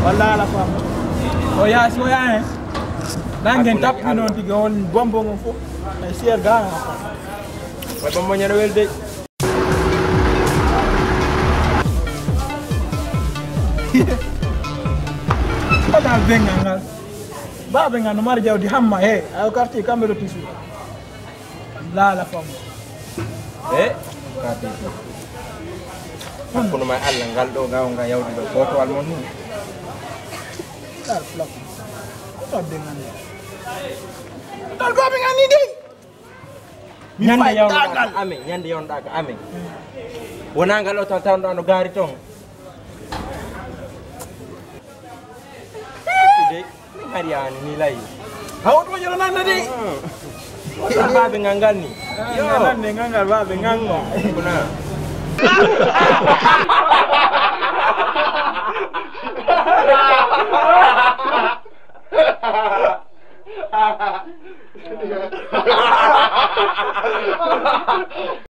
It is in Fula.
Wala la fam. O ya so ya Nangen tap non tiga on bombo mo fo. Ay sier ga. Wa bombo nyana wel de. Ada bengangal. Ba bengan mar jaw di hamma he. Ay karti kamero tisu. La fam. Kati. Kono may Allah ngal do gaw nga yawdi do foto wal mon ni. Dar flak. Ko bengan. Dal ba bengan ni de. Nyande yawda ame, nyande yawda ka ame. Wona ngal o tan no gari ton. De Mariani ni lay. Hawo to jara nan de. Ba bengan ngal ni. Yo nan de ngal ba bengan. Kuna. Ha ha ha.